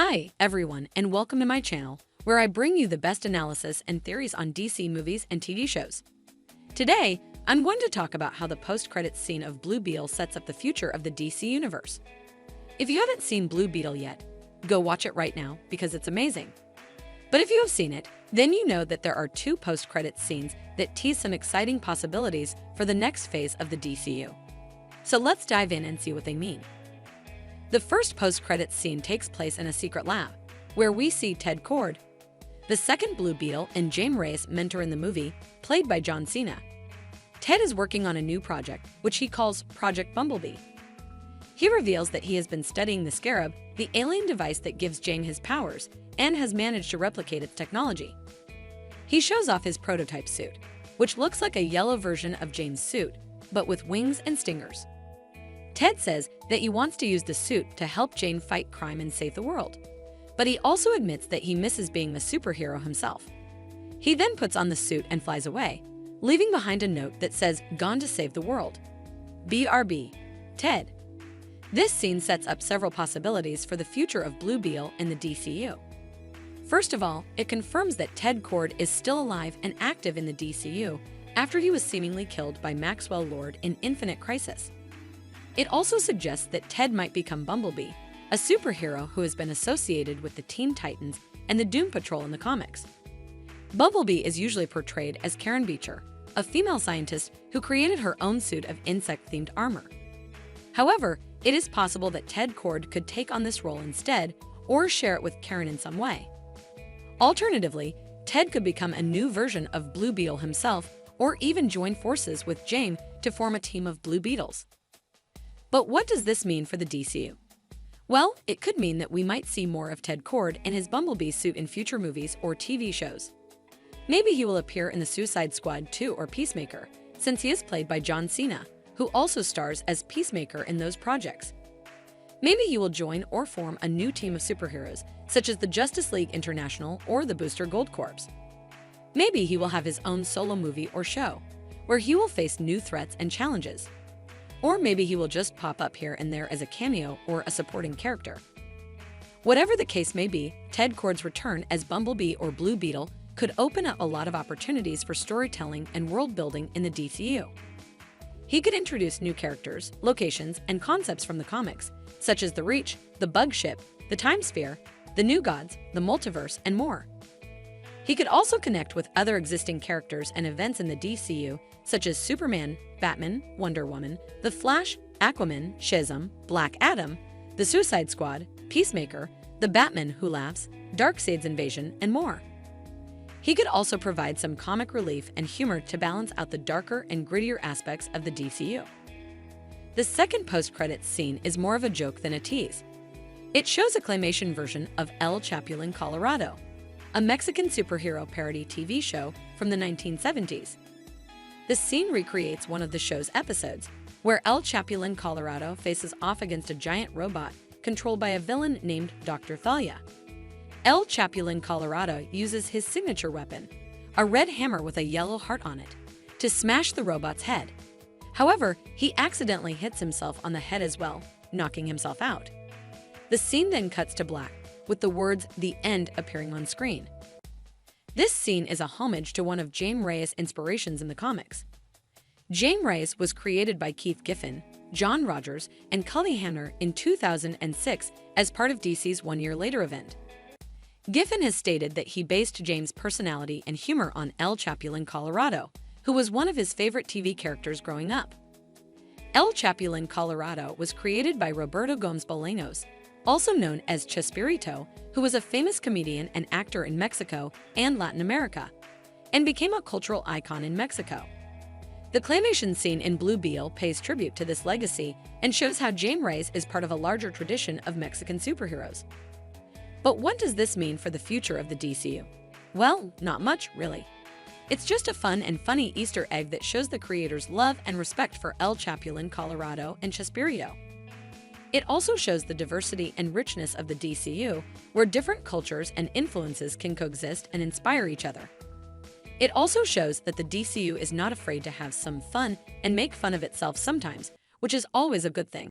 Hi, everyone, and welcome to my channel, where I bring you the best analysis and theories on DC movies and TV shows. Today, I'm going to talk about how the post-credits scene of Blue Beetle sets up the future of the DC universe. If you haven't seen Blue Beetle yet, go watch it right now because it's amazing. But if you have seen it, then you know that there are two post-credits scenes that tease some exciting possibilities for the next phase of the DCU. So let's dive in and see what they mean. The first post-credits scene takes place in a secret lab, where we see Ted Kord, the second Blue Beetle and James Reyes' mentor in the movie, played by John Cena. Ted is working on a new project, which he calls Project Bumblebee. He reveals that he has been studying the Scarab, the alien device that gives James his powers, and has managed to replicate its technology. He shows off his prototype suit, which looks like a yellow version of James' suit, but with wings and stingers. Ted says that he wants to use the suit to help Jane fight crime and save the world, but he also admits that he misses being a superhero himself. He then puts on the suit and flies away, leaving behind a note that says, "Gone to save the world. BRB, Ted." This scene sets up several possibilities for the future of Blue Beetle in the DCU. First of all, it confirms that Ted Kord is still alive and active in the DCU after he was seemingly killed by Maxwell Lord in Infinite Crisis. It also suggests that Ted might become Bumblebee, a superhero who has been associated with the Teen Titans and the Doom Patrol in the comics. Bumblebee is usually portrayed as Karen Beecher, a female scientist who created her own suit of insect-themed armor. However, it is possible that Ted Kord could take on this role instead or share it with Karen in some way. Alternatively, Ted could become a new version of Blue Beetle himself or even join forces with James to form a team of Blue Beetles. But what does this mean for the DCU? Well, it could mean that we might see more of Ted Kord and his Bumblebee suit in future movies or TV shows. Maybe he will appear in the Suicide Squad 2 or Peacemaker, since he is played by John Cena, who also stars as Peacemaker in those projects. Maybe he will join or form a new team of superheroes, such as the Justice League International or the Booster Gold Corps. Maybe he will have his own solo movie or show, where he will face new threats and challenges. Or maybe he will just pop up here and there as a cameo or a supporting character. Whatever the case may be, Ted Kord's return as Bumblebee or Blue Beetle could open up a lot of opportunities for storytelling and world building in the DCU. He could introduce new characters, locations, and concepts from the comics, such as the Reach, the Bug Ship, the Time Sphere, the New Gods, the Multiverse, and more. He could also connect with other existing characters and events in the DCU, such as Superman, Batman, Wonder Woman, The Flash, Aquaman, Shazam, Black Adam, the Suicide Squad, Peacemaker, the Batman Who Laughs, Darkseid's Invasion, and more. He could also provide some comic relief and humor to balance out the darker and grittier aspects of the DCU. The second post-credits scene is more of a joke than a tease. It shows a claymation version of El Chapo in Colorado, a Mexican superhero parody TV show from the 1970s. The scene recreates one of the show's episodes, where El Chapo in Colorado faces off against a giant robot controlled by a villain named Dr. Thalia. El Chapo in Colorado uses his signature weapon, a red hammer with a yellow heart on it, to smash the robot's head. However, he accidentally hits himself on the head as well, knocking himself out. The scene then cuts to black, with the words "The End" appearing on screen. This scene is a homage to one of James Reyes' inspirations in the comics. James Reyes was created by Keith Giffen, John Rogers, and Cully Hamner in 2006 as part of DC's 1 Year Later event. Giffen has stated that he based James' personality and humor on El Chapo in Colorado, who was one of his favorite TV characters growing up. El Chapo in Colorado was created by Roberto Gómez Bolaños, also known as Chespirito, who was a famous comedian and actor in Mexico and Latin America, and became a cultural icon in Mexico. The claymation scene in Blue Beetle pays tribute to this legacy and shows how James Reyes is part of a larger tradition of Mexican superheroes. But what does this mean for the future of the DCU? Well, not much, really. It's just a fun and funny Easter egg that shows the creators' love and respect for El Chapo in Colorado and Chespirito. It also shows the diversity and richness of the DCU, where different cultures and influences can coexist and inspire each other. It also shows that the DCU is not afraid to have some fun and make fun of itself sometimes, which is always a good thing.